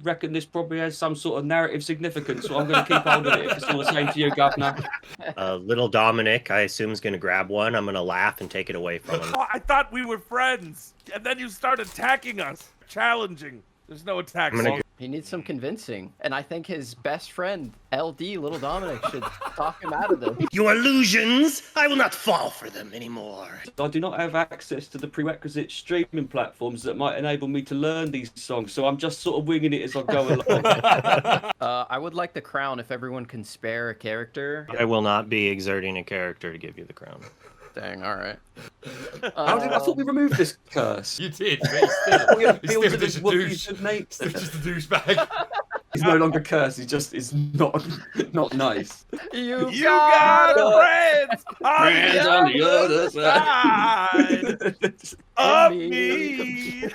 reckon this probably has some sort of narrative significance, so I'm going to keep hold of it if it's all the same to you, Governor. Little Dominic, I assume, is going to grab one. I'm going to laugh and take it away from him. Oh, I thought we were friends, and then you start attacking us, challenging. There's no attack. He needs some convincing, and I think his best friend, LD, Little Dominic, should talk him out of them. Your illusions! I will not fall for them anymore. I do not have access to the prerequisite streaming platforms that might enable me to learn these songs, so I'm just sort of winging it as I go along. I would like the crown if everyone can spare a character. I will not be exerting a character to give you the crown. Dang, alright. I thought we removed this curse. You did, but he's still just a douche. Still just a douchebag. He's no longer cursed. He just is not nice. You got a friend on the other side of me.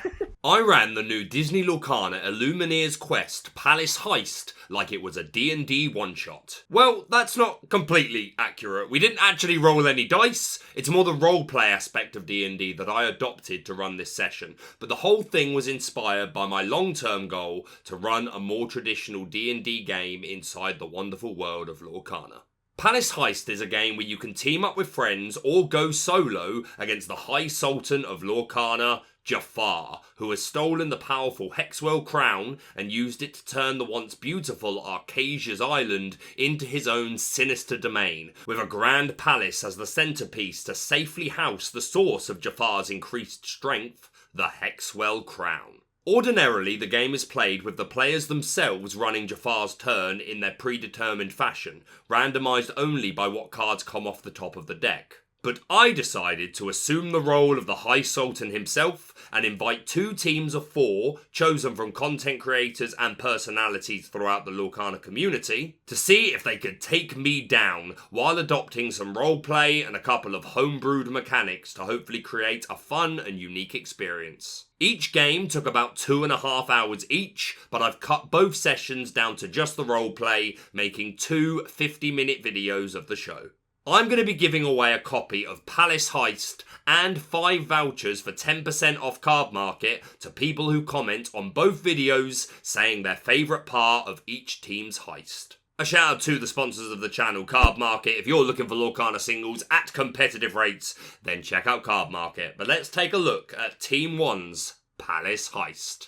I ran the new Disney Lorcana Illumineer's Quest Palace Heist like it was a D&D one-shot. Well, that's not completely accurate. We didn't actually roll any dice. It's more the roleplay aspect of D&D that I adopted to run this session. But the whole thing was inspired by my long-term goal to run a more traditional D&D game inside the wonderful world of Lorcana. Palace Heist is a game where you can team up with friends or go solo against the High Sultan of Lorcana, Jafar, who has stolen the powerful Hexwell crown and used it to turn the once beautiful Arcasia's island into his own sinister domain, with a grand palace as the centerpiece to safely house the source of Jafar's increased strength, the Hexwell crown. Ordinarily, the game is played with the players themselves running Jafar's turn in their predetermined fashion, randomised only by what cards come off the top of the deck. But I decided to assume the role of the High Sultan himself and invite 2 teams of 4, chosen from content creators and personalities throughout the Lorcana community, to see if they could take me down while adopting some roleplay and a couple of homebrewed mechanics to hopefully create a fun and unique experience. Each game took about 2.5 hours each, but I've cut both sessions down to just the roleplay, making 2 50-minute videos of the show. I'm going to be giving away a copy of Palace Heist and 5 vouchers for 10% off Cardmarket to people who comment on both videos saying their favourite part of each team's heist. A shout out to the sponsors of the channel, Cardmarket. If you're looking for Lorcana singles at competitive rates, then check out Cardmarket. But let's take a look at Team 1's Palace Heist.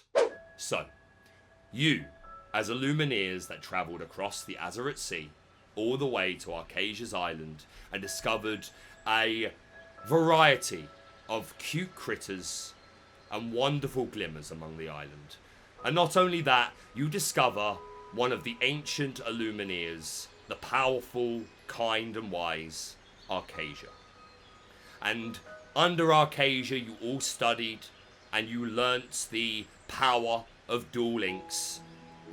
So, you, as Illumineers that travelled across the Azeroth Sea, all the way to Arcasia's island and discovered a variety of cute critters and wonderful glimmers among the island. And not only that, you discover one of the ancient Illumineers, the powerful, kind and wise Arcasia. And under Arcasia you all studied and you learnt the power of dual links.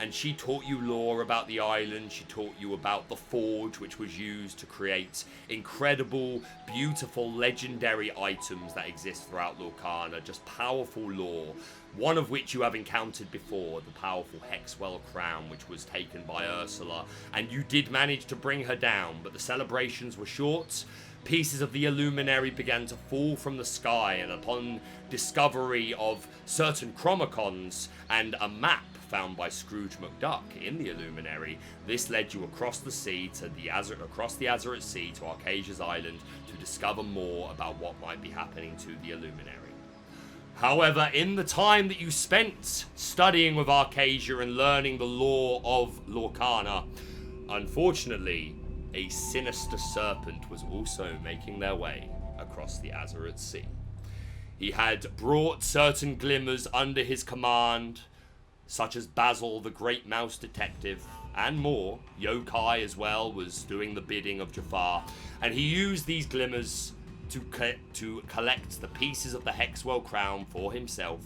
And she taught you lore about the island, she taught you about the forge which was used to create incredible, beautiful, legendary items that exist throughout Lorcana, just powerful lore, one of which you have encountered before, the powerful Hexwell crown which was taken by Ursula, and you did manage to bring her down, but the celebrations were short. Pieces of the Illuminary began to fall from the sky, and upon discovery of certain chromacons and a map found by Scrooge McDuck in the Illuminary, this led you across the sea to across the Azeroth Sea to Arcasia's island to discover more about what might be happening to the Illuminary. However, in the time that you spent studying with Arcasia and learning the lore of Lorcana, unfortunately, a sinister serpent was also making their way across the Azeroth Sea. He had brought certain glimmers under his command, such as Basil, the great mouse detective, and more. Yokai as well was doing the bidding of Jafar, and he used these glimmers to collect the pieces of the Hexwell crown for himself.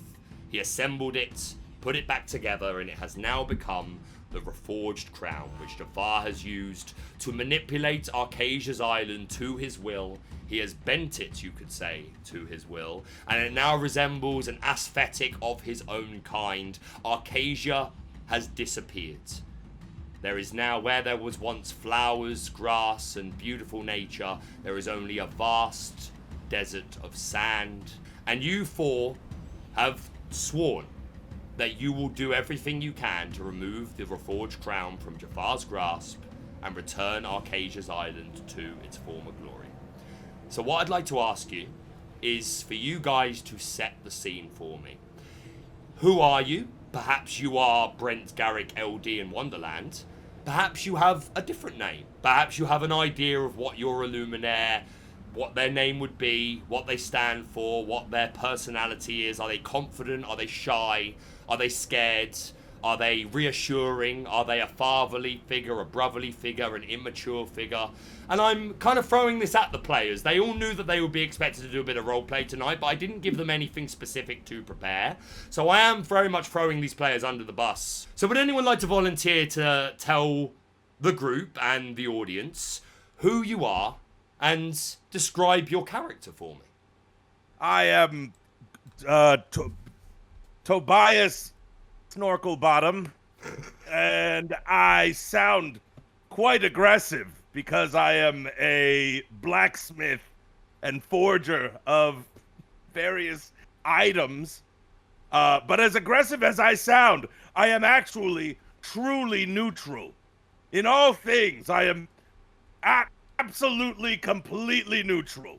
He assembled it, put it back together, and it has now become the reforged crown, which Jafar has used to manipulate Arcasia's island to his will. He has bent it, you could say, to his will, and it now resembles an aesthetic of his own kind. Arcasia has disappeared. There is now, where there was once flowers, grass, and beautiful nature, there is only a vast desert of sand. And you 4 have sworn that you will do everything you can to remove the reforged crown from Jafar's grasp and return Arcasia's island to its former glory. So what I'd like to ask you is for you guys to set the scene for me. Who are you? Perhaps you are Brent, Garrick, LD in Wonderland. Perhaps you have a different name. Perhaps you have an idea of what your Illumineer, what their name would be, what they stand for, what their personality is. Are they confident? Are they shy? Are they scared? Are they reassuring? Are they a fatherly figure, a brotherly figure, an immature figure? And I'm kind of throwing this at the players. They all knew that they would be expected to do a bit of roleplay tonight, but I didn't give them anything specific to prepare. So I am very much throwing these players under the bus. So would anyone like to volunteer to tell the group and the audience who you are and describe your character for me? I am Tobias Snorkel Bottom, and I sound quite aggressive because I am a blacksmith and forger of various items. But as aggressive as I sound, I am actually truly neutral. In all things, I am absolutely, completely neutral.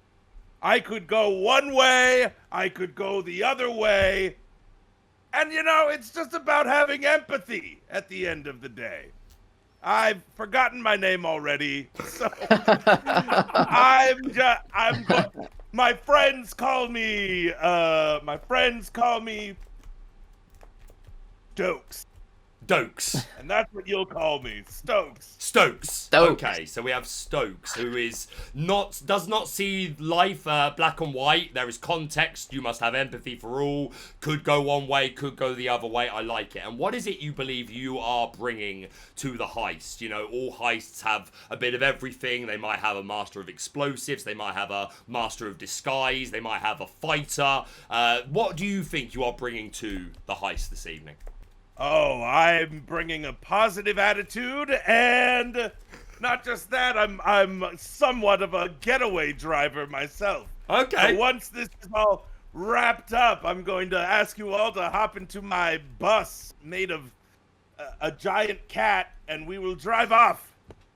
I could go one way, I could go the other way. And, you know, it's just about having empathy at the end of the day. I've forgotten my name already, so my friends call me Stokes. Dokes. And that's what you'll call me, Stokes. Stokes. Okay, so we have Stokes, who does not see life black and white. There is context. You must have empathy for all. Could go one way, could go the other way. I like it. And what is it you believe you are bringing to the heist? You know, all heists have a bit of everything. They might have a master of explosives. They might have a master of disguise. They might have a fighter. What do you think you are bringing to the heist this evening? Oh, I'm bringing a positive attitude, and not just that, I'm somewhat of a getaway driver myself. Okay. So once this is all wrapped up, I'm going to ask you all to hop into my bus made of a giant cat, and we will drive off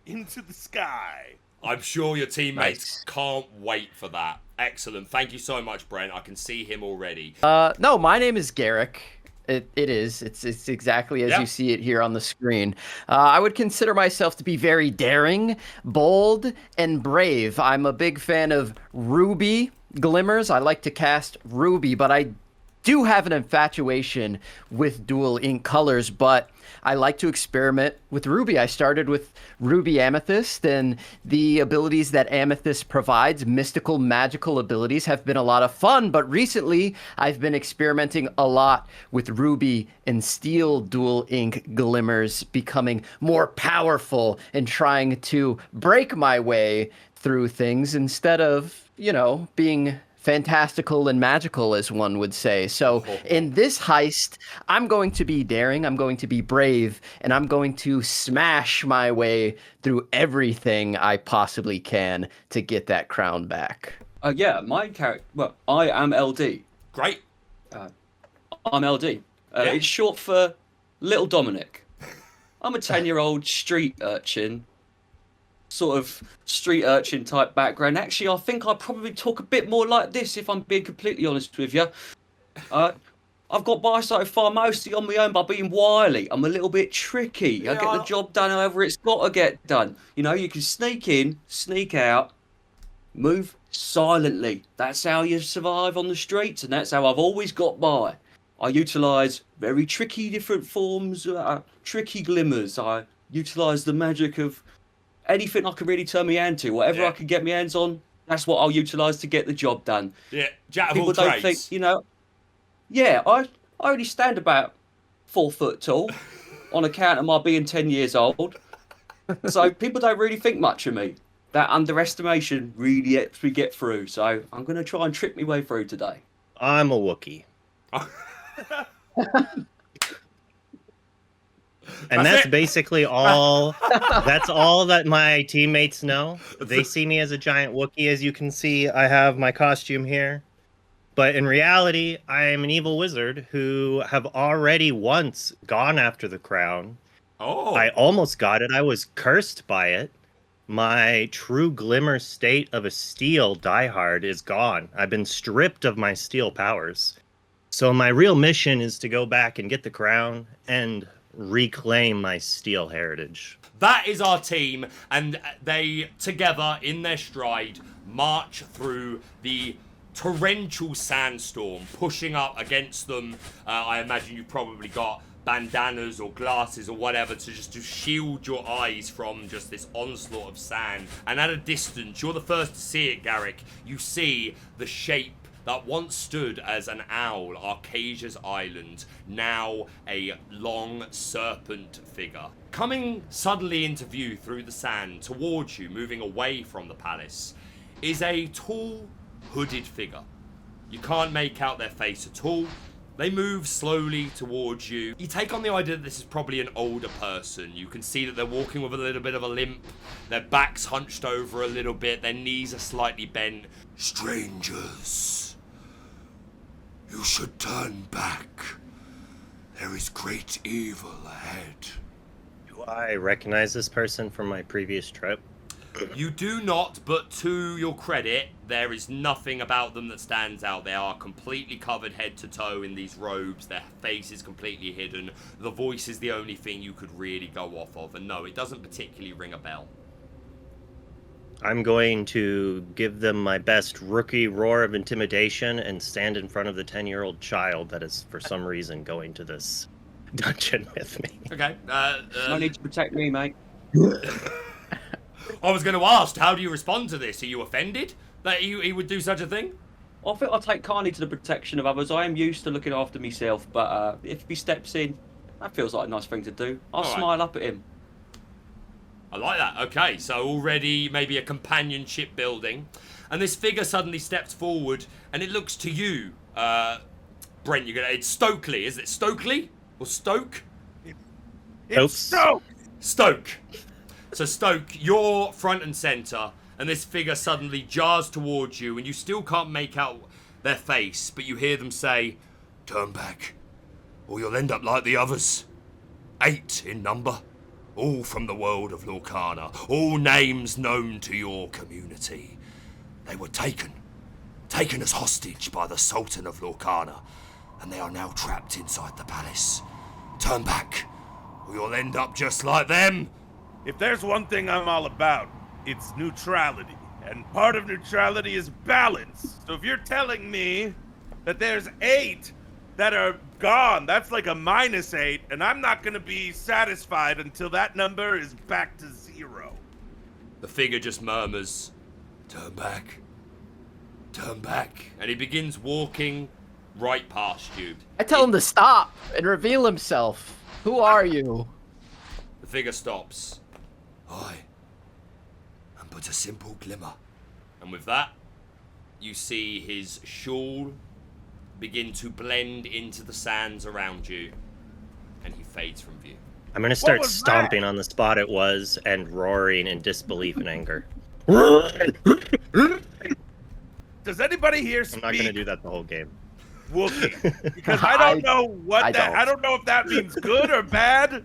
into the sky. I'm sure your teammates can't wait for that. Excellent. Thank you so much, Brent. I can see him already. No, my name is Garrick. It is. It's exactly as you see it here on the screen. I would consider myself to be very daring, bold, and brave. I'm a big fan of ruby glimmers. I like to cast ruby, but I do have an infatuation with dual ink colors, but I like to experiment with ruby. I started with ruby amethyst, and the abilities that amethyst provides, mystical, magical abilities, have been a lot of fun. But recently, I've been experimenting a lot with ruby and steel dual ink glimmers, becoming more powerful and trying to break my way through things instead of, you know, being fantastical and magical, as one would say. So in this heist, I'm going to be daring, I'm going to be brave, and I'm going to smash my way through everything I possibly can to get that crown back. Yeah, my character, well, I am LD. Great. I'm LD. It's short for Little Dominic. I'm a 10-year-old street urchin, sort of street urchin type background. Actually, I think I'd probably talk a bit more like this if I'm being completely honest with you. I've got by so far mostly on my own by being wily. I'm a little bit tricky. I get the job done however it's got to get done. You know, you can sneak in, sneak out, move silently. That's how you survive on the streets, and that's how I've always got by. I utilise very tricky different forms, tricky glimmers. I utilise the magic of anything I can really turn my hand to. Whatever I can get my hands on, that's what I'll utilise to get the job done. Yeah, jack of People all don't trades. think, you know. Yeah, I only stand about 4 foot tall on account of my being 10 years old. So people don't really think much of me. That underestimation really helps me get through. So I'm going to try and trick my way through today. I'm a Wookiee. And that's basically all. That's all that my teammates know. They see me as a giant Wookiee. As you can see, I have my costume here. But in reality, I am an evil wizard who have already once gone after the crown. Oh. I almost got it. I was cursed by it. My true glimmer state of a steel diehard is gone. I've been stripped of my steel powers. So my real mission is to go back and get the crown and reclaim my steel heritage. That is our team, and they, together, in their stride, march through the torrential sandstorm, pushing up against them. I imagine you've probably got bandanas or glasses or whatever to shield your eyes from just this onslaught of sand. And at a distance, you're the first to see it, Garrick. You see the shape that once stood as an owl, Arcasia's island, now a long serpent figure. Coming suddenly into view through the sand towards you, moving away from the palace, is a tall, hooded figure. You can't make out their face at all. They move slowly towards you. You take on the idea that this is probably an older person. You can see that they're walking with a little bit of a limp. Their back's hunched over a little bit. Their knees are slightly bent. Strangers, you should turn back. There is great evil ahead. Do I recognize this person from my previous trip? You do not, but to your credit, there is nothing about them that stands out. They are completely covered head to toe in these robes. Their face is completely hidden. The voice is the only thing you could really go off of. And no, it doesn't particularly ring a bell. I'm going to give them my best rookie roar of intimidation and stand in front of the 10-year-old child that is, for some reason, going to this dungeon with me. Okay. No need to protect me, mate. I was going to ask, how do you respond to this? Are you offended that he would do such a thing? I think I'll take kindly to the protection of others. I am used to looking after myself, but if he steps in, that feels like a nice thing to do. I'll All right. smile up at him. I like that. Okay, so already maybe a companionship building. And this figure suddenly steps forward, and it looks to you, Brent, it's Stokely, is it Stokely? Or Stoke? It's Stoke! Stoke. So Stoke, you're front and center, and this figure suddenly jars towards you, and you still can't make out their face, but you hear them say, Turn back, or you'll end up like the others. 8 in number, all from the world of Lorcana, all names known to your community. They were taken as hostage by the Sultan of Lorcana, and they are now trapped inside the palace. Turn back, or you'll end up just like them. If there's one thing I'm all about, it's neutrality. And part of neutrality is balance. So if you're telling me that there's 8 that are gone, that's like a -8, and I'm not gonna be satisfied until that number is back to 0. the figure just murmurs, Turn back. Turn back. and he begins walking right past you. I tell him to stop and reveal himself. Who are you? The figure stops, I am but a simple glimmer. and with that, you see his shawl begin to blend into the sands around you, and he fades from view. I'm going to start was stomping on the spot it was and roaring in disbelief and anger. Does anybody here I'm speak not going to do that the whole game. Wookiee? Because I don't know what I that. don't. I don't know if that means good or bad.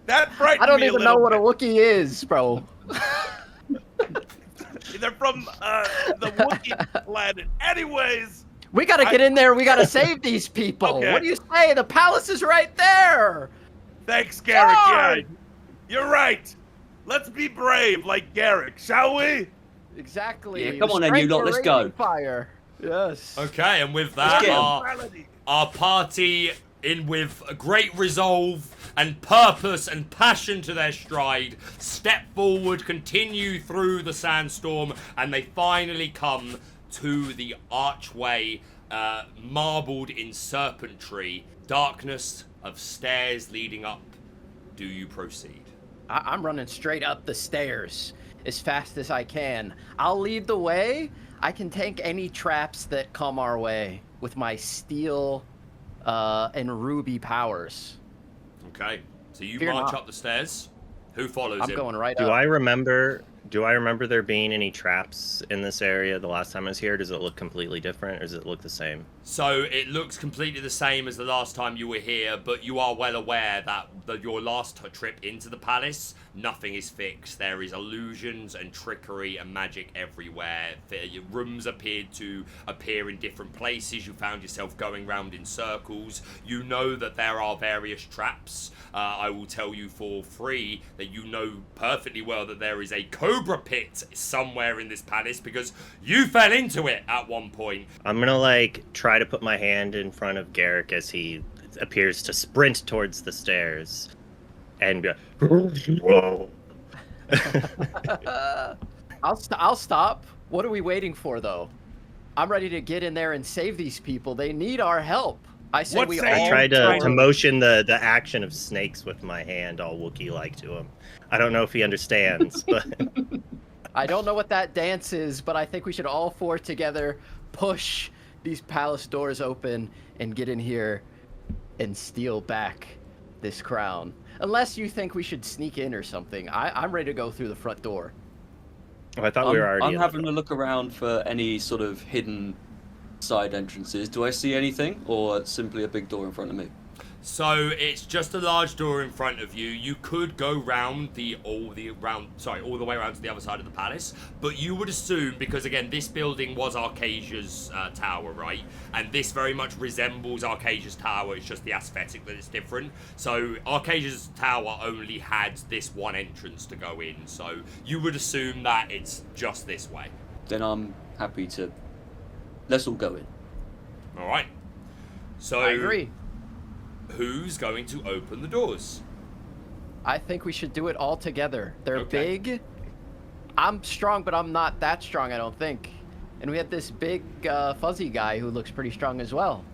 That frightened I don't me even a know little what a bit. Wookiee is, bro. They're from the Wookiee planet. Anyways, We gotta get in there. We gotta save these people. Okay. What do you say? The palace is right there. thanks, Garrick. Yeah, Charge! you're right. Let's be brave like Garrick, shall we? Exactly. Yeah, come on then, you Strength lot, or let's go. raging Fire. Yes. Okay, and with Let's that, get 'em. our party, in with a great resolve and purpose and passion to their stride, step forward, continue through the sandstorm, and they finally come to the archway, marbled in serpentry, darkness of stairs leading up. Do you proceed? I'm running straight up the stairs as fast as I can. I'll lead the way. I can tank any traps that come our way with my steel and ruby powers. Okay, so you Fear march not. up the stairs. Who follows I'm him? going right Do up. I remember Do I remember there being any traps in this area the last time I was here? Does it look completely different, or does it look the same? So it looks completely the same as the last time you were here, but you are well aware that your last trip into the palace, nothing is fixed. There is illusions and trickery and magic everywhere. Your rooms appeared to appear in different places. You found yourself going round in circles. You know that there are various traps. I will tell you for free that you know perfectly well that there is a cobra pit somewhere in this palace because you fell into it at one point. I'm gonna like try to put my hand in front of Garrick as he appears to sprint towards the stairs and be like, I'll stop. What are we waiting for, though? I'm ready to get in there and save these people. They need our help. I say What we say all I tried Right. to motion the action of snakes with my hand, all Wookiee-like to him. I don't know if he understands, but I don't know what that dance is, but I think we should all four together push these palace doors open and get in here and steal back this crown. Unless you think we should sneak in or something. I'm ready to go through the front door. oh, I thought we were already. I'm in having the a look around for any sort of hidden side entrances. Do I see anything, or simply a big door in front of me? So it's just a large door in front of you. You could go round all the way around to the other side of the palace, but you would assume, because again, this building was Arcasia's tower, right? And this very much resembles Arcasia's tower. It's just the aesthetic that is different. So Arcasia's tower only had this one entrance to go in. So you would assume that it's just this way. Then I'm happy to. Let's all go in. All right. So I agree. Who's going to open the doors? I think we should do it all together. They're Okay. big. I'm strong, but I'm not that strong, I don't think. And we have this big fuzzy guy who looks pretty strong as well.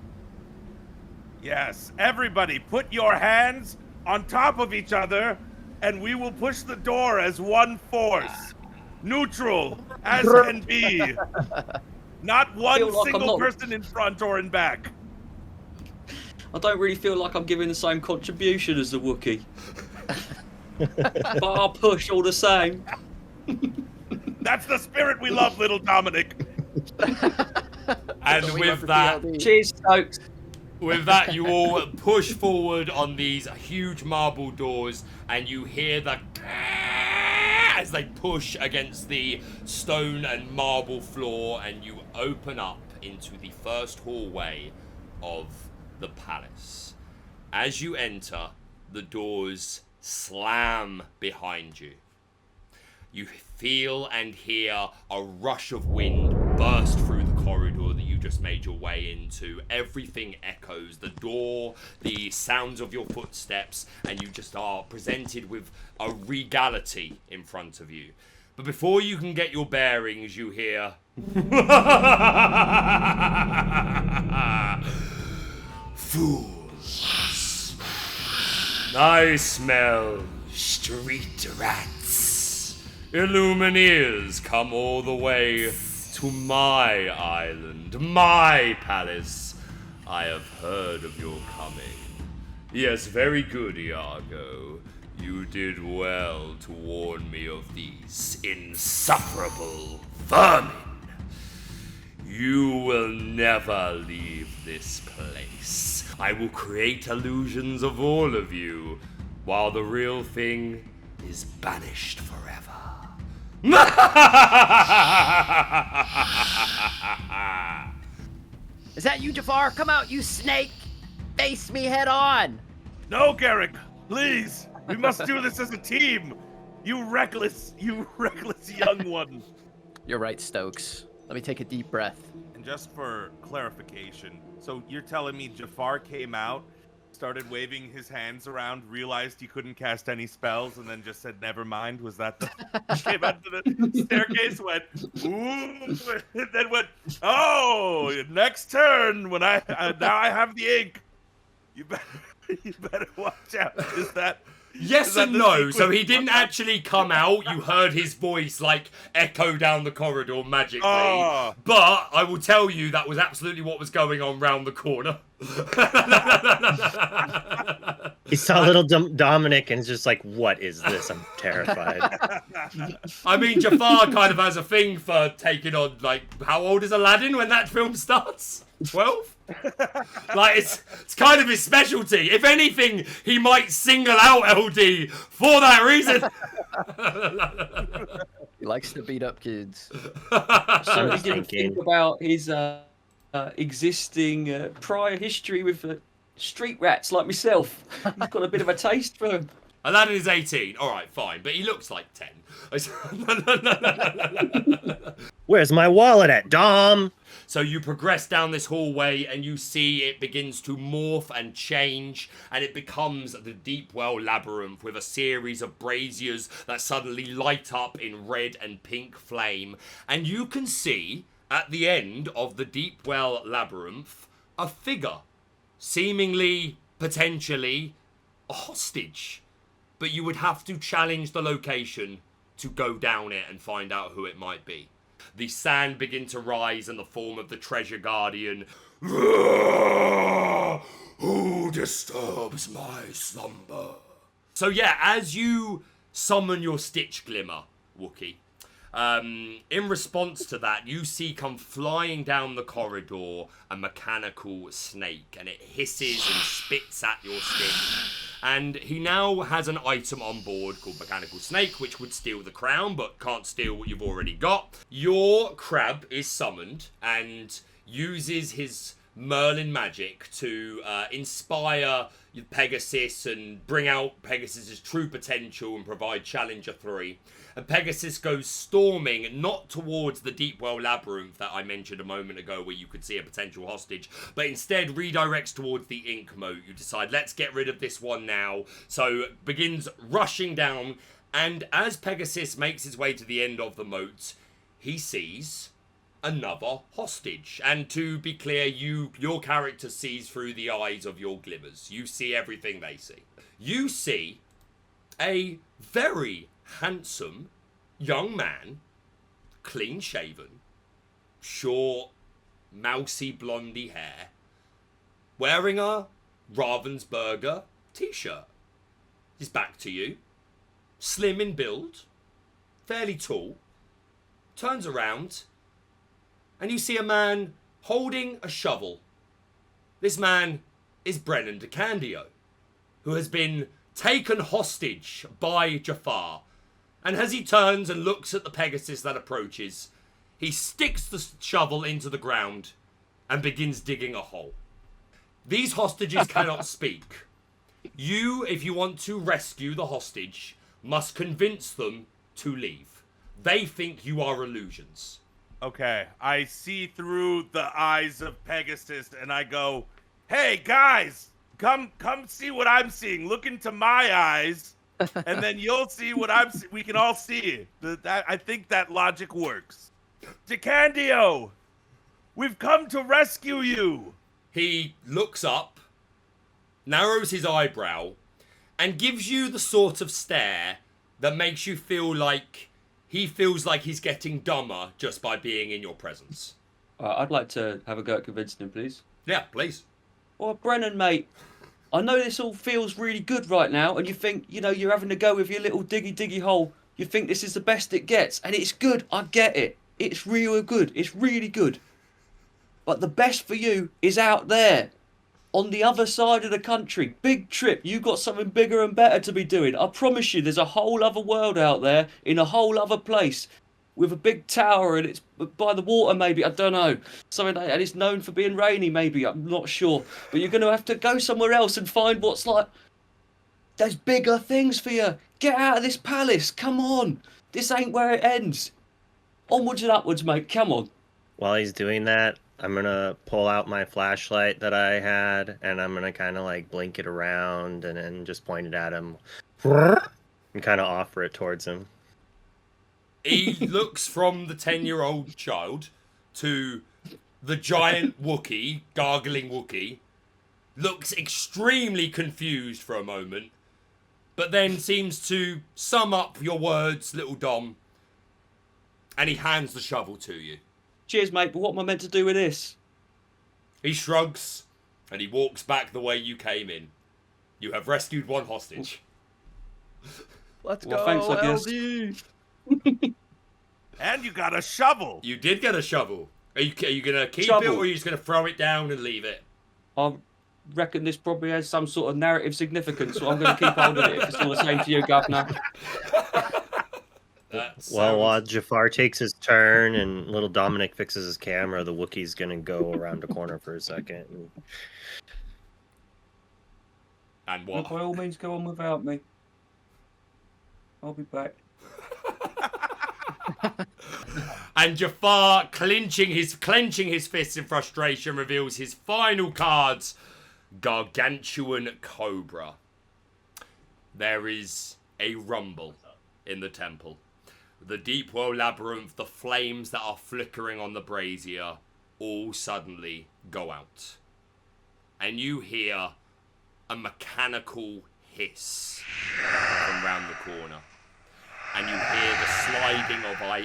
Yes, everybody, put your hands on top of each other, and we will push the door as one force. Neutral, as can be. Not one Feel like I'm single not- person in front or in back. I don't really feel like I'm giving the same contribution as the Wookiee. But I'll push all the same. That's the spirit we love, little Dominic. And So we with went for that, TLD. Cheers, Stokes. with that, you all push forward on these huge marble doors, and you hear the as they push against the stone and marble floor, and you open up into the first hallway of the palace. As you enter, the doors slam behind you. You feel and hear a rush of wind burst through the corridor that you just made your way into. Everything echoes, the door, the sounds of your footsteps, and you just are presented with a regality in front of you. But before you can get your bearings, you hear... Fools. I smell street rats. Illumineers come all the way to my island, my palace. I have heard of your coming. Yes, very good, Iago. You did well to warn me of these insufferable vermin. You will never leave this place. I will create illusions of all of you, while the real thing is banished forever. Is that you, Jafar? Come out, you snake! Face me head on! No, Garrick, please. We must do this as a team. You reckless young one. You're right, Stokes. Let me take a deep breath. And just for clarification, so you're telling me Jafar came out, started waving his hands around, realized he couldn't cast any spells, and then just said, never mind? Was that the... came out to the staircase, went, ooh, and then went, oh, next turn, when now I have the ink. You better watch out. Is that... Yes Is that and the no. So sequence? he didn't actually come out. You heard his voice like echo down the corridor magically. Oh. But I will tell you that was absolutely what was going on round the corner. He saw little Dominic and is just like, what is this? I'm terrified. I mean, Jafar kind of has a thing for taking on, like, how old is Aladdin when that film starts? 12? Like, it's kind of his specialty. If anything, he might single out LD for that reason. He likes to beat up kids. So was he didn't thinking- think about his existing prior history with street rats like myself. He's got a bit of a taste for them. Aladdin is 18. All right, fine. But he looks like 10. Where's my wallet at, Dom? So you progress down this hallway and you see it begins to morph and change, and it becomes the deep well labyrinth with a series of braziers that suddenly light up in red and pink flame. And you can see at the end of the deep well labyrinth a figure, seemingly, potentially, a hostage. But you would have to challenge the location to go down it and find out who it might be. The sand begin to rise in the form of the treasure guardian. Who disturbs my slumber? So yeah, as you summon your Stitch Glimmer, Wookie, in response to that, you see come flying down the corridor a mechanical snake, and it hisses and spits at your stick. And he now has an item on board called Mechanical Snake, which would steal the crown, but can't steal what you've already got. Your crab is summoned and uses his Merlin magic to inspire Pegasus and bring out Pegasus's true potential and provide Challenger 3. And Pegasus goes storming, not towards the deep well labyrinth that I mentioned a moment ago where you could see a potential hostage, but instead redirects towards the ink moat. You decide, let's get rid of this one now. So begins rushing down, and as Pegasus makes his way to the end of the moat, he sees another hostage. And to be clear, your character sees through the eyes of your glimmers. You see everything they see. You see a very handsome young man, clean shaven, short, mousy blondie hair, wearing a Ravensburger t-shirt. He's back to you, slim in build, fairly tall, turns around, and you see a man holding a shovel. This man is Brennan DeCandio, who has been taken hostage by Jafar. And as he turns and looks at the Pegasus that approaches, he sticks the shovel into the ground and begins digging a hole. These hostages cannot speak. You, if you want to rescue the hostage, must convince them to leave. They think you are illusions. Okay, I see through the eyes of Pegasus and I go, hey guys, come see what I'm seeing. Look into my eyes and then you'll see what I'm seeing. We can all see it. I think that logic works. DeCandio, we've come to rescue you. He looks up, narrows his eyebrow, and gives you the sort of stare that makes you feel like he feels like he's getting dumber just by being in your presence. I'd like to have a go at convincing him, please. Yeah, please. Well, Brennan, mate, I know this all feels really good right now, and you think, you're having to go with your little diggy hole. You think this is the best it gets, and it's good. I get it. It's real good. It's really good. But the best for you is out there, on the other side of the country. Big trip. You got something bigger and better to be doing. I promise you, there's a whole other world out there, in a whole other place, with a big tower, and it's by the water, maybe. I don't know. Something like, and it's known for being rainy, maybe. I'm not sure. But you're going to have to go somewhere else and find what's like. There's bigger things for you. Get out of this palace. Come on. This ain't where it ends. Onwards and upwards, mate. Come on. While he's doing that, I'm going to pull out my flashlight that I had, and I'm going to kind of like blink it around and then just point it at him and kind of offer it towards him. He looks from the 10-year-old child to the giant Wookiee, gargling Wookiee, looks extremely confused for a moment, but then seems to sum up your words, little Dom, and he hands the shovel to you. Cheers, mate, but what am I meant to do with this? He shrugs, and he walks back the way you came in. You have rescued one hostage. Let's Well, go, thanks, I guess. LD. And you got a shovel. You did get a shovel. Are you gonna keep it, Shovel. or are you just gonna throw it down and leave it? I reckon this probably has some sort of narrative significance, so I'm going to keep hold of it if it's all the same to you, Governor. Well, while Jafar takes his turn and little Dominic fixes his camera, the Wookiee's gonna go around the corner for a second. And Well, what? by all means, go on without me. I'll be back. And Jafar, clenching his fists in frustration, reveals his final cards: Gargantuan Cobra. There is a rumble in the temple. The deep well labyrinth, the flames that are flickering on the brazier, all suddenly go out. And you hear a mechanical hiss from round the corner. And you hear the sliding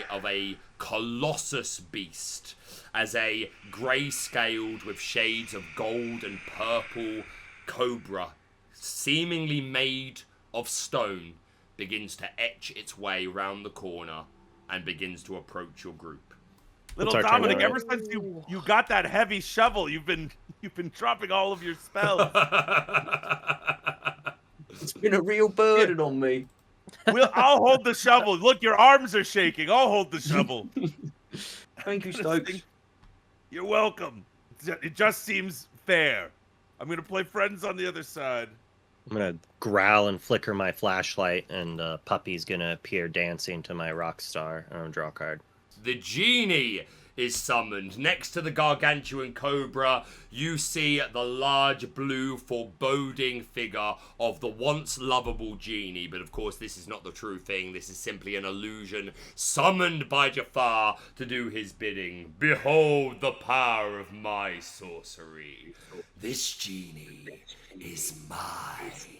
of a colossus beast as a grey-scaled with shades of gold and purple cobra, seemingly made of stone, begins to etch its way round the corner and begins to approach your group. Little our turn, Dominic, right? ever since you got that heavy shovel, you've been dropping all of your spells. It's been a real burden on me. I'll hold the shovel. Look, your arms are shaking. I'll hold the shovel. Thank you, Stokes. You're welcome. It just seems fair. I'm gonna play friends on the other side. I'm gonna growl and flicker my flashlight, and Puppy's gonna appear dancing to my rock star. I'm gonna draw a card. The genie is summoned. Next to the gargantuan cobra, you see the large blue foreboding figure of the once lovable genie. But of course, this is not the true thing. This is simply an illusion summoned by Jafar to do his bidding. Behold the power of my sorcery. This genie is mine.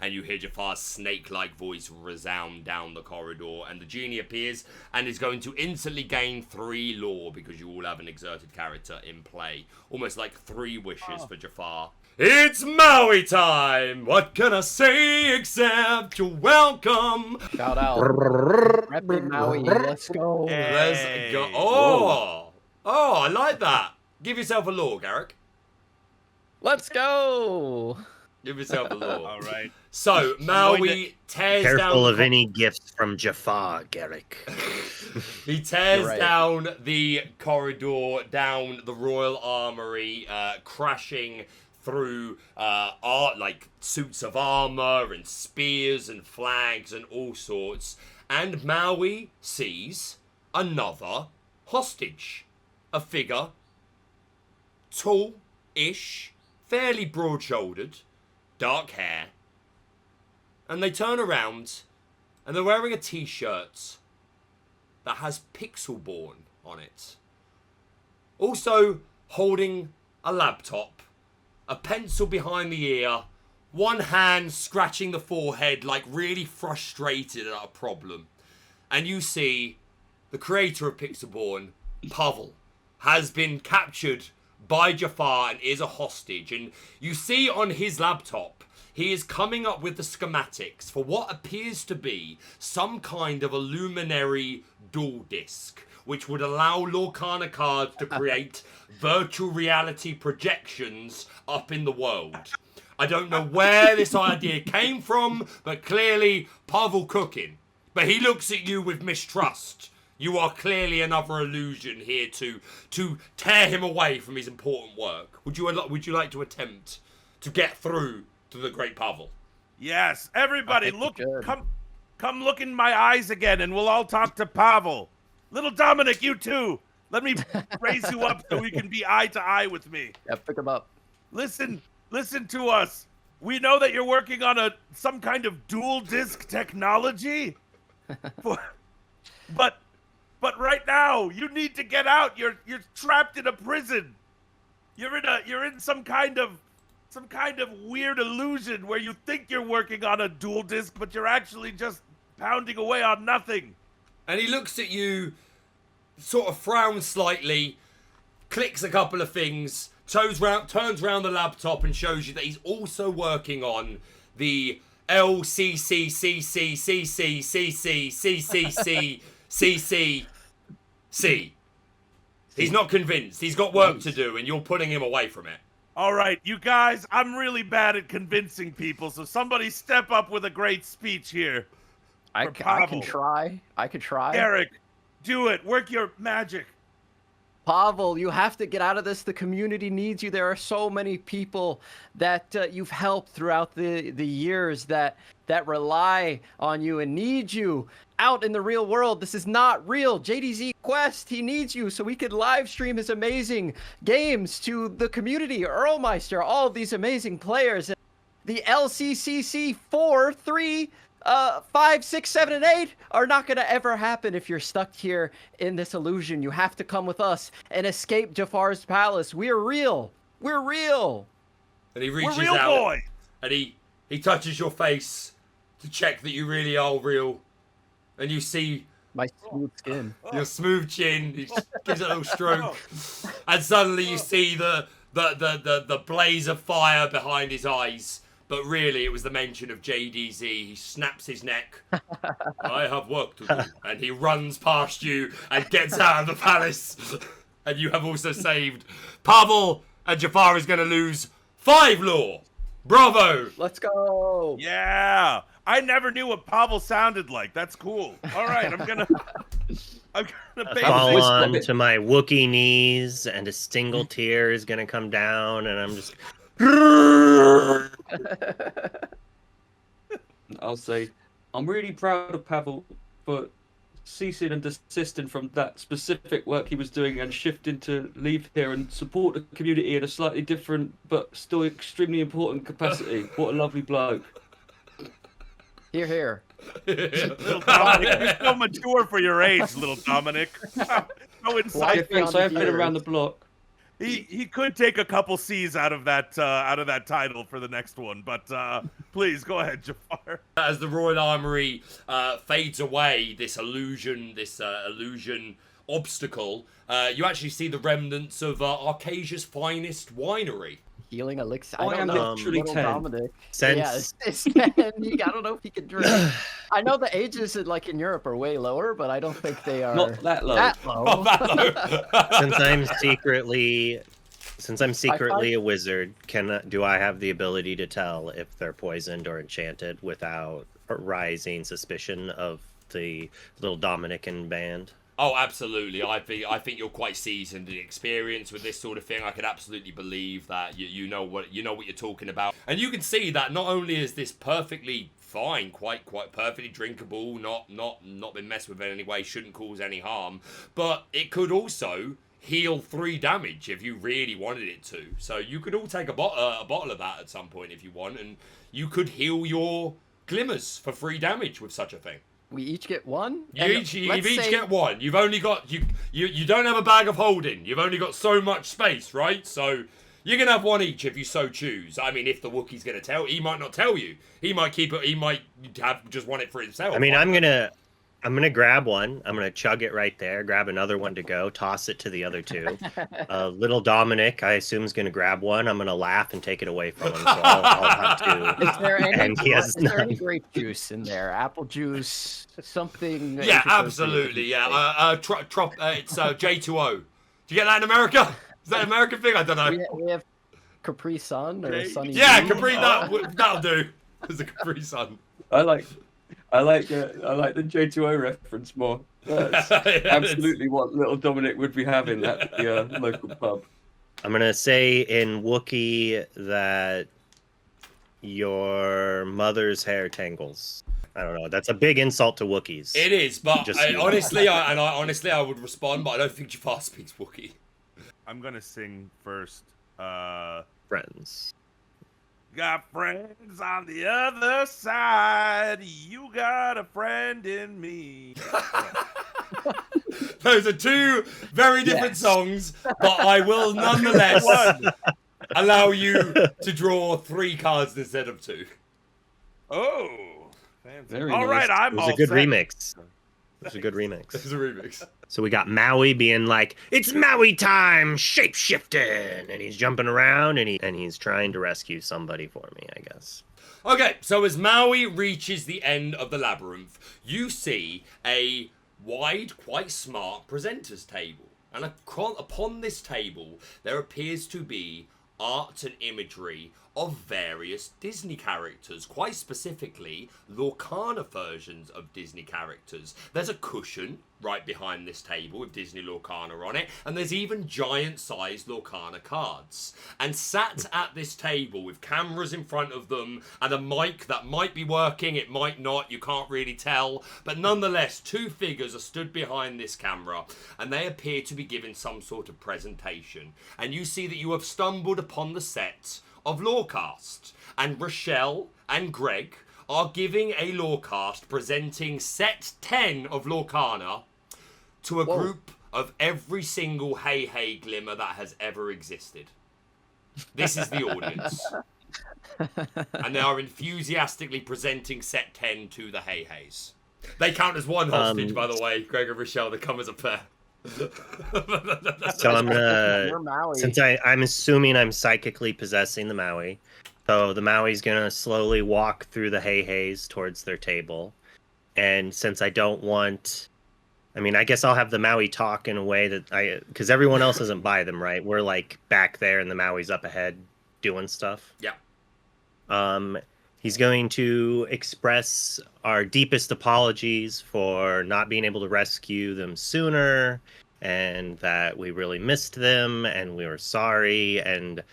And you hear Jafar's snake-like voice resound down the corridor, and the genie appears and is going to instantly gain 3 lore because you all have an exerted character in play. Almost like 3 wishes for Jafar. It's Maui time! What can I say except you're welcome? Shout out. Repping Maui. Let's go. Let's go. Oh! Oh, I like that. Give yourself a lore, Garrick. Let's go. Give yourself a lore. All right. So, Maui tears down... Careful of any gifts from Jafar, Garrick. He tears right. down the corridor, down the royal armory, crashing through like suits of armor and spears and flags and all sorts. And Maui sees another hostage. A figure, tall-ish, fairly broad-shouldered, dark hair. And they turn around and they're wearing a t-shirt that has Pixelborn on it. Also holding a laptop, a pencil behind the ear, one hand scratching the forehead like really frustrated at a problem. And you see the creator of Pixelborn, Pavel, has been captured by Jafar and is a hostage. And you see on his laptop, he is coming up with the schematics for what appears to be some kind of Illuminary dual disc, which would allow Lorcana cards to create virtual reality projections up in the world. I don't know where this idea came from, but clearly Pavel cooking. But he looks at you with mistrust. You are clearly another illusion here to tear him away from his important work. Would you like to attempt to get through to the great Pavel? Yes, everybody, look, you should. come look in my eyes again, and we'll all talk to Pavel. Little Dominic, you too. Let me raise you up so we can be eye to eye with me. Yeah, pick him up. Listen to us. We know that you're working on some kind of dual disc technology, but right now you need to get out. You're trapped in a prison. You're in some kind of weird illusion where you think you're working on a dual disc, but you're actually just pounding away on nothing. And he looks at you, sort of frowns slightly, clicks a couple of things, turns round the laptop and shows you that he's also working on the LCCCCCCCCCCCCC. He's not convinced. He's got work to do, and you're putting him away from it. All right, you guys, I'm really bad at convincing people, so somebody step up with a great speech here. I can try. I could try. Garrick, do it. Work your magic. Pavel, you have to get out of this. The community needs you. There are so many people that you've helped throughout the years that rely on you and need you out in the real world. This is not real. JDZ Quest, he needs you so we could live stream his amazing games to the community. Earlmeister, all of these amazing players. The LCCC 4, 3, 5, 6, 7, and 8 are not going to ever happen if you're stuck here in this illusion. You have to come with us and escape Jafar's palace. We're real. We're real. And he reaches We're real out boy. and he touches your face to check that you really are real. And you see My smooth skin. your smooth chin. He just gives it a little stroke, and suddenly you see the blaze of fire behind his eyes. But really, it was the mention of JDZ. He snaps his neck. I have work to do. And he runs past you and gets out of the palace. And you have also saved Pavel, and Jafar is going to lose 5 lore. Bravo! Let's go. Yeah. I never knew what Pavel sounded like. That's cool. All right, I'm gonna pay Fall voice on puppet. to my Wookiee knees, and a single tear is gonna come down, and I'm just. I'll say, I'm really proud of Pavel for ceasing and desisting from that specific work he was doing and shifting to leave here and support the community in a slightly different but still extremely important capacity. What a lovely bloke. Here, here. Little Dominic, you're so mature for your age, little Dominic. So insightful. Yeah, thanks, I have been around the block. He could take a couple C's out of that title for the next one, but please go ahead, Jafar. As the Royal Armory fades away, this illusion obstacle, you actually see the remnants of Arcasia's finest winery. Healing elixir. I I don't am know. literally Little 10. Dominic. Since Yeah, it's 10. I don't know if he can drink. I know the ages like in Europe are way lower, but I don't think they are Not that low. that low. Oh, that low. since I'm secretly a wizard, do I have the ability to tell if they're poisoned or enchanted without arising suspicion of the little Dominican band? Oh, absolutely. I think you're quite seasoned and experienced with this sort of thing. I could absolutely believe that you know what you're talking about. And you can see that not only is this perfectly fine, quite perfectly drinkable, not been messed with in any way, shouldn't cause any harm, but it could also heal 3 damage if you really wanted it to. So you could all take a bottle of that at some point if you want, and you could heal your glimmers for 3 damage with such a thing. We each get one. You each get one. You've only got you don't have a bag of holding. You've only got so much space, right? So you can have one each if you so choose. I mean, if the Wookiee's gonna tell, he might not tell you. He might keep it. He might have just want it for himself. I mean, I'm gonna grab one. I'm gonna chug it right there. Grab another one to go. Toss it to the other 2. Little Dominic, I assume, is gonna grab one. I'm gonna laugh and take it away from him. So I'll have 2. Is there any, And he has is there any none. grape juice in there? Apple juice? Something? Yeah, absolutely. Yeah. It's J2O. Do you get that in America? Is that an American thing? I don't know. We have Capri Sun or Sunny. Yeah, D. Capri. That'll do. There's a Capri Sun. I like the J2O reference more. That's absolutely what little Dominic would be having at the local pub. I'm gonna say in Wookiee that your mother's hair tangles. I don't know. That's a big insult to Wookiees. It is, but Just I so you know. honestly I would respond, but I don't think Jafar speaks Wookiee. I'm gonna sing first. Friends. Got friends on the other side. You got a friend in me. Those are 2 very different songs, but I will nonetheless allow you to draw 3 cards instead of 2. Oh, fancy. Very All nice. right, I'm It was all a good set. remix. It was a good remix. It's a remix. So we got Maui being like, "It's Maui time, shape-shifting," and he's jumping around and he's trying to rescue somebody for me, I guess. Okay, so as Maui reaches the end of the labyrinth, you see a wide, quite smart presenter's table. And upon this table, there appears to be art and imagery of various Disney characters, quite specifically Lorcana versions of Disney characters. There's a cushion right behind this table with Disney Lorcana on it, and there's even giant-sized Lorcana cards. And sat at this table with cameras in front of them and a mic that might be working, it might not, you can't really tell, but nonetheless, two figures are stood behind this camera, and they appear to be giving some sort of presentation. And you see that you have stumbled upon the set of Lorecast, and Rochelle and Greg are giving a Lorecast presenting set 10 of Lorcana to a group of every single Hey Glimmer that has ever existed. This is the audience. And they are enthusiastically presenting set 10 to the Heys. They count as one hostage, by the way, Greg and Rochelle, they come as a pair. So I'm gonna, since I'm assuming I'm psychically possessing the Maui, so the Maui's gonna slowly walk through the Heys towards their table, and since I don't want, I mean, I guess I'll have the Maui talk in a way that because everyone else isn't by them, right? We're like back there, and the Maui's up ahead doing stuff. Yeah. He's going to express our deepest apologies for not being able to rescue them sooner, and that we really missed them, and we were sorry, and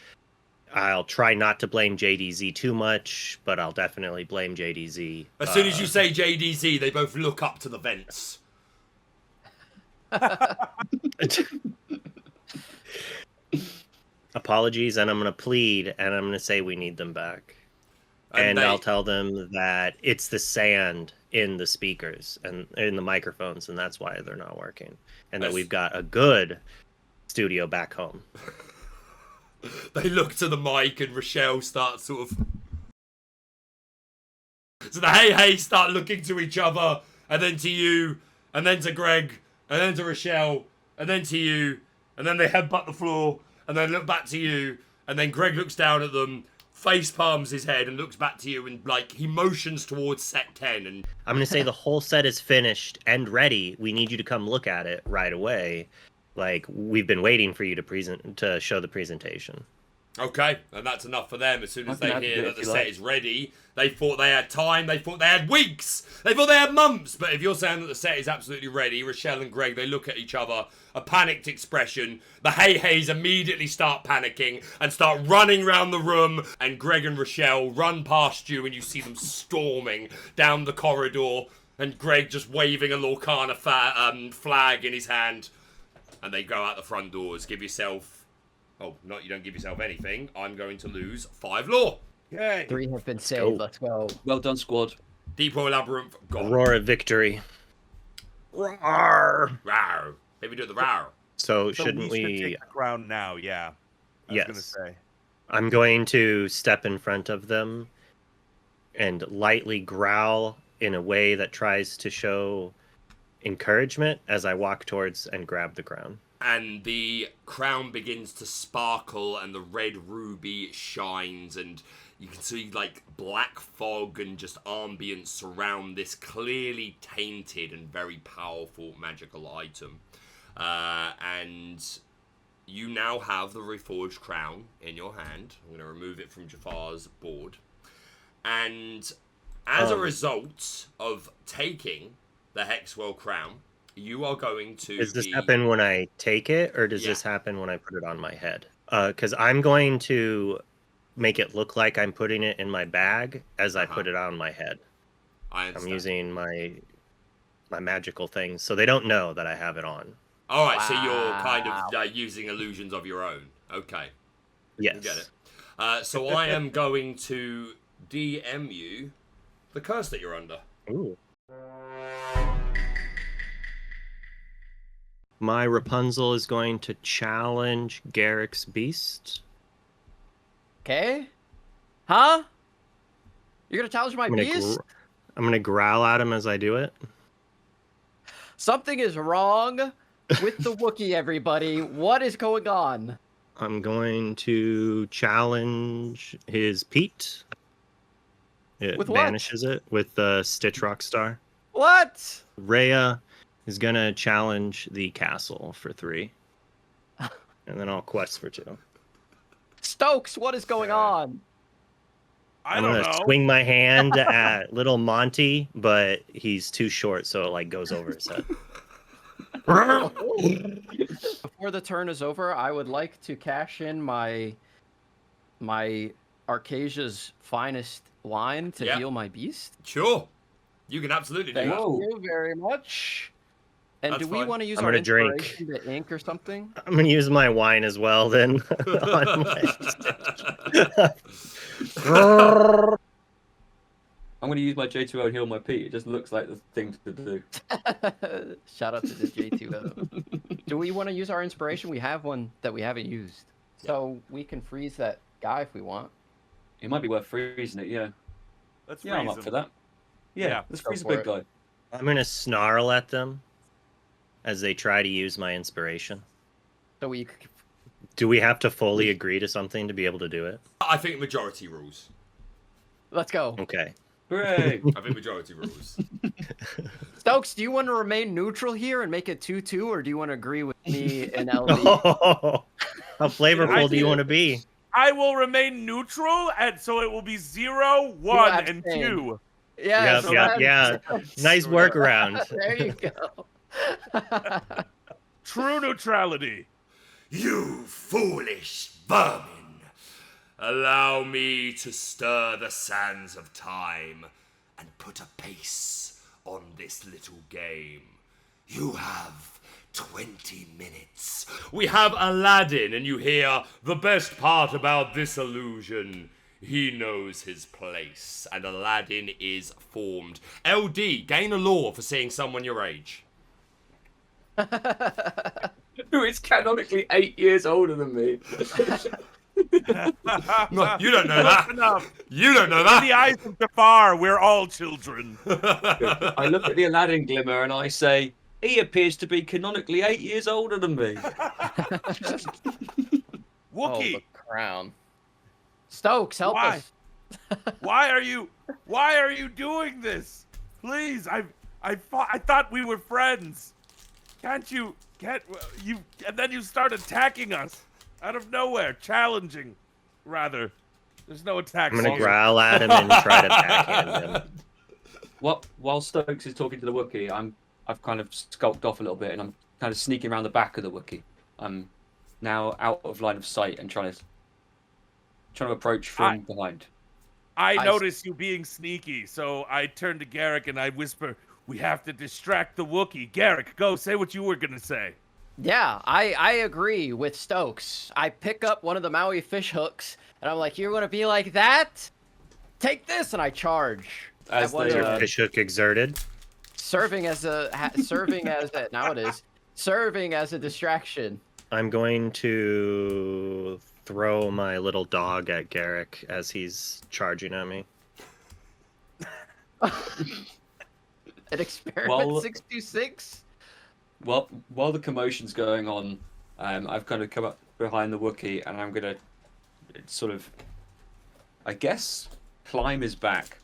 I'll try not to blame JDZ too much, but I'll definitely blame JDZ. As soon as you say JDZ, they both look up to the vents. Apologies, and I'm going to plead, and I'm going to say we need them back. And I'll tell them that it's the sand in the speakers and in the microphones, and that's why they're not working. And that we've got a good studio back home. They look to the mic, and Rochelle starts sort of... So the Hey start looking to each other, and then to you, and then to Greg, and then to Rochelle, and then to you, and then they headbutt the floor, and then look back to you, and then Greg looks down at them, face palms his head and looks back to you, and like he motions towards set 10. And I'm going to say the whole set is finished and ready. We need you to come look at it right away. Like, we've been waiting for you to show the presentation. Okay, and that's enough for them. As soon as they hear that the set is ready, they thought they had time, they thought they had weeks, they thought they had months. But if you're saying that the set is absolutely ready, Rochelle and Greg, they look at each other, a panicked expression. The Heys immediately start panicking and start running around the room, and Greg and Rochelle run past you, and you see them storming down the corridor, and Greg just waving a Lorcana flag in his hand, and they go out the front doors. Give yourself... Oh, you don't give yourself anything. I'm going to lose 5 lore. Yay. 3 have been saved. Let's go. Well done, squad. Deep Royal Labyrinth, gone. Aurora victory. Rawr. Rawr. Maybe do the rawr. So shouldn't we take the crown now? Yeah. I was gonna say. I'm going to step in front of them and lightly growl in a way that tries to show encouragement as I walk towards and grab the crown. And the crown begins to sparkle, and the red ruby shines, and you can see like black fog and just ambience surround this clearly tainted and very powerful magical item. And you now have the reforged crown in your hand. I'm going to remove it from Jafar's board. And as a result of taking the Hexwell crown, you are going to... Does this happen when I take it, or does this happen when I put it on my head? Because I'm going to make it look like I'm putting it in my bag as I put it on my head. I'm using my magical things, so they don't know that I have it on. All right, so you're kind of using illusions of your own. Okay. Yes. Get it. So I am going to DM you the curse that you're under. Ooh. My Rapunzel is going to challenge Garrick's beast. Okay. Huh? You're going to challenge my beast? I'm going to growl at him as I do it. Something is wrong with the Wookiee, everybody. What is going on? I'm going to challenge his Pete. It With what? banishes it with the Stitch Rockstar. What? Rhea is gonna challenge the castle for 3. And then I'll quest for 2. Stokes, what is going on? I'm don't gonna know. swing my hand at little Monty, but he's too short, so it like goes over his head. Before the turn is over, I would like to cash in my Arcasia's finest wine to heal my beast. Sure. You can absolutely do Thank that. you very much. And That's do we fine. want to use I'm our gonna drink. inspiration to ink or something? I'm gonna use my wine as well then. On my I'm going to use my J2O and heal my Pete. It just looks like the thing to do. Shout out to the J2O. Do we want to use our inspiration? We have one that we haven't used. So we can freeze that guy if we want. It might be worth freezing it, yeah. Let's Yeah, I'm freeze up him. for that. Yeah, Yeah, let's go freeze the for big it. guy. I'm gonna snarl at them as they try to use my inspiration. So we Do we have to fully agree to something to be able to do it? I think majority rules. let's go. Okay. Hooray! I think majority rules. Stokes, do you want to remain neutral here and make it 2-2, or do you want to agree with me and LD? How flavorful do you want to be? I will remain neutral, and so it will be 0, 1, and abstain. 2. Yeah, Yep, so yep, that's- yeah. Nice workaround. There you go. True neutrality. You foolish vermin! Allow me to stir the sands of time and put a pace on this little game. You have 20 minutes. We have Aladdin, and you hear the best part about this illusion. He knows his place, and Aladdin is formed. LD, gain a law for seeing someone your age. Who is canonically 8 years older than me. No, you don't know that. Enough. You don't know In the that. eyes of Jafar, we're all children. I look at the Aladdin glimmer and I say, he appears to be canonically 8 years older than me. Oh, Wookie, the crown. Stokes, help Why? us. why are you doing this? Please, I thought we were friends. Can't you and then you start attacking us out of nowhere, challenging rather. There's no attack. I'm gonna Caesar. growl at him and try to backhand him. While Stokes is talking to the Wookiee, I've kind of skulked off a little bit and I'm kind of sneaking around the back of the Wookiee. I'm now out of line of sight and trying to approach from behind. I notice you being sneaky, so I turn to Garrick and I whisper, "We have to distract the Wookiee." Garrick, go say what you were gonna say. Yeah, I agree with Stokes. I pick up one of the Maui fish hooks, and I'm like, you're going to be like that? Take this, and I charge. As That was, they, Your fish hook exerted. serving as a distraction. I'm going to throw my little dog at Garrick as he's charging at me. An experiment Well- 626. Well, while the commotion's going on, I've kind of come up behind the Wookiee and I'm gonna sort of, I guess, climb his back.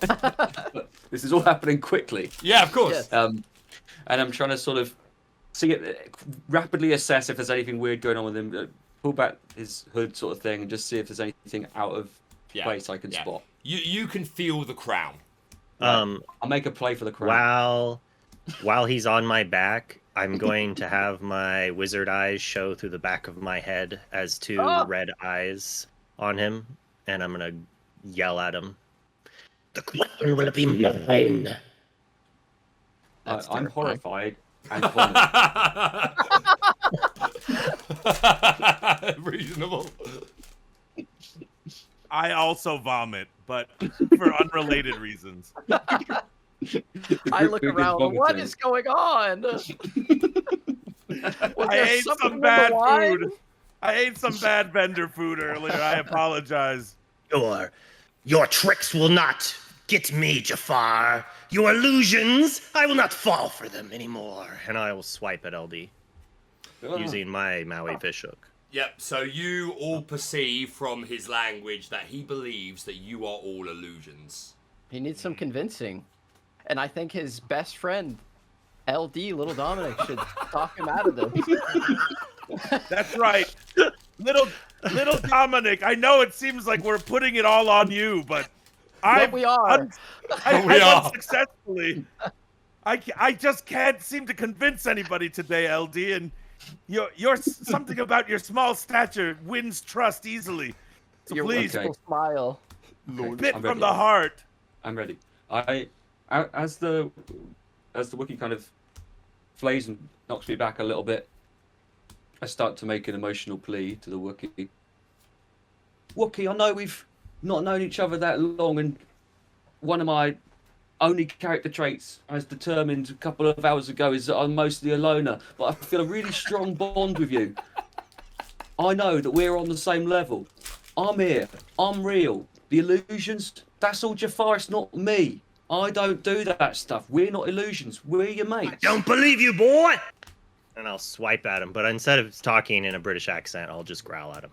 But this is all happening quickly. Yeah, of course. Yes. And I'm trying to sort of rapidly assess if there's anything weird going on with him. Pull back his hood, sort of thing, and just see if there's anything out of place I can spot. You can feel the crown. I'll make a play for the crown. While he's on my back, I'm going to have my wizard eyes show through the back of my head as two red eyes on him, and I'm gonna yell at him. The crown will be mine. I'm horrified and vomit. Reasonable. I also vomit, but for unrelated reasons. I look Who gets around. What vomiting? is going on? Was I there ate something some in bad the wine? food. I ate some bad vendor food earlier. I apologize. Your tricks will not get me, Jafar. Your illusions, I will not fall for them anymore. And I will swipe at LD using my Maui fish hook. Yep, so you all perceive from his language that he believes that you are all illusions. He needs some convincing. And I think his best friend, LD, Little Dominic, should talk him out of this. That's right. Little Dominic, I know it seems like we're putting it all on you, but We are. I unsuccessfully. I just can't seem to convince anybody today, LD, and you're something about your small stature wins trust easily. So Your please, wistful smile. bit I'm from ready. the heart. I'm ready. As the Wookiee kind of flays and knocks me back a little bit, I start to make an emotional plea to the Wookiee. Wookiee, I know we've not known each other that long, and one of my only character traits, as determined a couple of hours ago, is that I'm mostly a loner, but I feel a really strong bond with you. I know that we're on the same level. I'm here. I'm real. The illusions, that's all Jafar, it's not me. I don't do that stuff. We're not illusions. We're your mates. Don't believe you, boy! And I'll swipe at him, but instead of talking in a British accent, I'll just growl at him.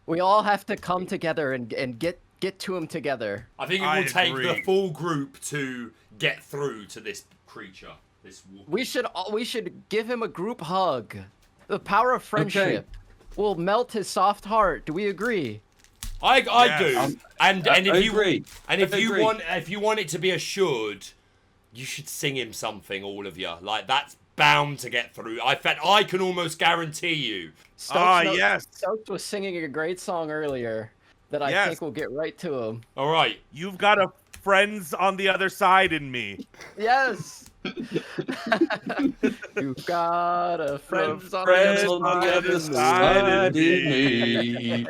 We all have to come together and get to him together. I think it I will take agree. the full group to get through to this creature, this Wookiee. We should give him a group hug. The power of friendship will melt his soft heart. Do we agree? I Yes. do. And I if you agree. and if I you agree. want it to be assured, you should sing him something, all of you. Like that's bound to get through. I can almost guarantee you. Yes. Stokes was singing a great song earlier that I Yes. think will get right to him. All right. You've got a friends on the other side in me. Yes. You've got a friends on Friends the on the other other side. side of me.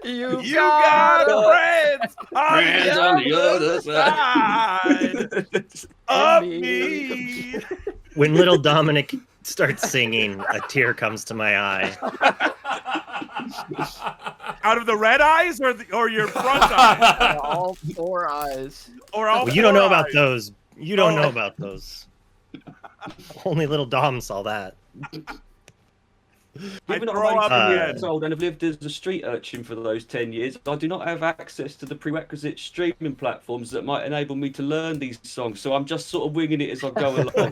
You've You got got friends Friends on the other side of me. When little Dominic starts singing, a tear comes to my eye. Out of the red eyes or your front eye? all four eyes. Or all Well, you don't know four about eyes? those. You don't Oh. know about those. Only little Dom saw that. Given throw I'm up only in the 10 years old and have lived as a street urchin for those 10 years, I do not have access to the prerequisite streaming platforms that might enable me to learn these songs, so I'm just sort of winging it as I go along.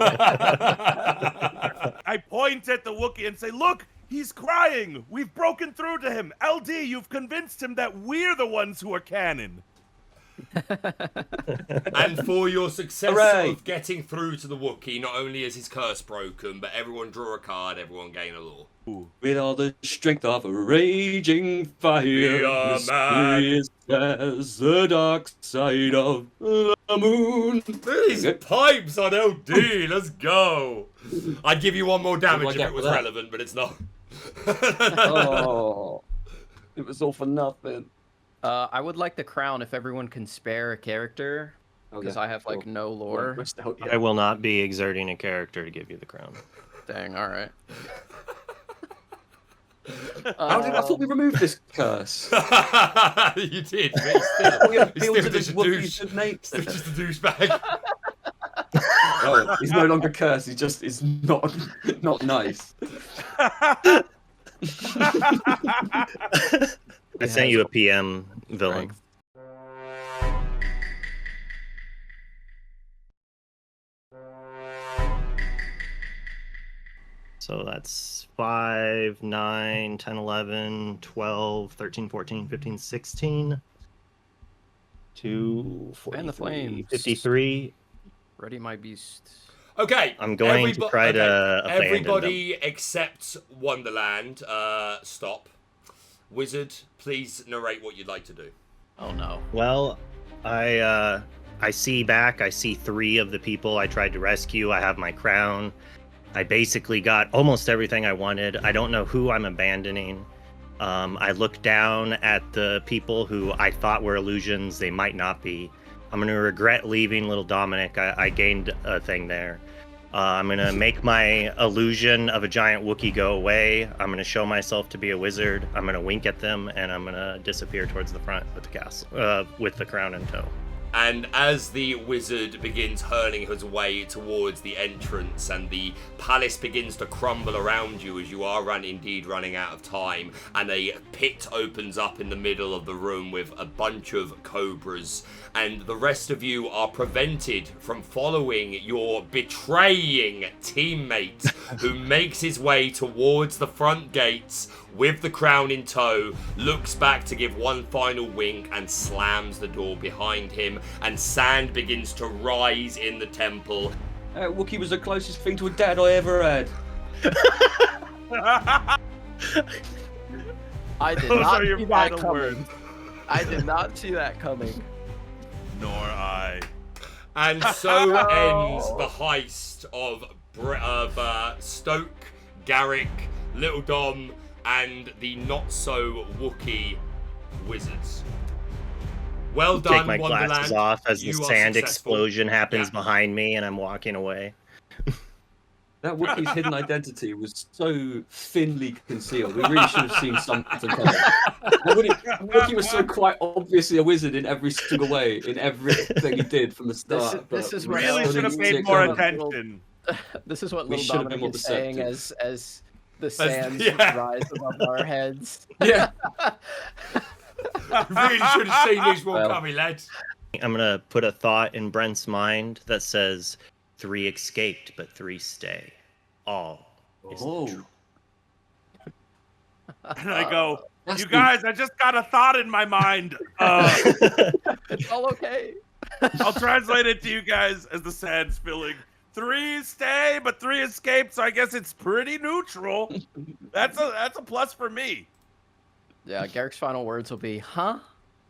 I point at the Wookiee and say, look, he's crying. We've broken through to him. LD, you've convinced him that we're the ones who are canon. And for your success Hooray. of getting through to the Wookiee, not only is his curse broken, but everyone draw a card, everyone gain a law. With all the strength of a raging fire, We are mysterious as the dark side of the moon. These pipes on LD, let's go. I'd give you one more damage if get it was for that? relevant, but it's not. Oh, it was all for nothing. I would like the crown if everyone can spare a character, Oh, because yeah, I have like sure. no lore. Rest out, yeah. I will not be exerting a character to give you the crown. Dang, all right. How did I thought we removed this curse? You did, but We he's appealed still to this just a Wookiee's douche. good nature. Still just a douchebag. Oh, he's no longer cursed. He just is not nice. I sent you a PM, villain. Strength. So that's 5, 9, 10, 11, 12, 13, 14, 15, 16. 2, 43, Fan the flames. 53. Ready, my beast. Okay. I'm going to try to abandon Everybody except Wonderland, stop. Wizard, please narrate what you'd like to do. Oh no. Well, I see back. I see 3 of the people I tried to rescue. I have my crown. I basically got almost everything I wanted. I don't know who I'm abandoning. I look down at the people who I thought were illusions. They might not be. I'm going to regret leaving little Dominic. I gained a thing there. I'm going to make my illusion of a giant Wookiee go away. I'm going to show myself to be a wizard. I'm going to wink at them, and I'm going to disappear towards the front with the castle, with the crown in tow. And as the wizard begins hurling his way towards the entrance and the palace begins to crumble around you as you are indeed running out of time, and a pit opens up in the middle of the room with a bunch of cobras, and the rest of you are prevented from following your betraying teammate who makes his way towards the front gates with the crown in tow, looks back to give one final wink and slams the door behind him, and sand begins to rise in the temple. Wookie was the closest thing to a dad I ever had. I did Those not are your see that final coming. words. I did not see that coming. Nor I. And so ends the heist of Stoke, Garrick, Little Dom, and the not-so-Wookie wizards. Well done, Take my Wonderland. glasses off as the You are sand successful. explosion happens Yeah. behind me and I'm walking away. That Wookiee's hidden identity was so thinly concealed. We really should have seen something coming. Wookiee was so quite obviously a wizard in every single way, in everything he did from the start. This is but what we Really still should have didn't see paid it more coming. attention. This is what We little should have been Dominic more is saying perceptive. as the sands yeah. rise above our heads. Yeah. Really should have seen this one Well. coming, lads. I'm gonna put a thought in Brent's mind that says 3 escaped, but 3 stay. All is the Oh. truth. And I go, That's you the- guys, I just got a thought in my mind. It's all okay. I'll translate it to you guys as the sand's filling. 3 stay, but 3 escape, so I guess it's pretty neutral. That's a plus for me. Yeah, Garrick's final words will be, huh?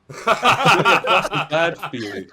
That's bad for you.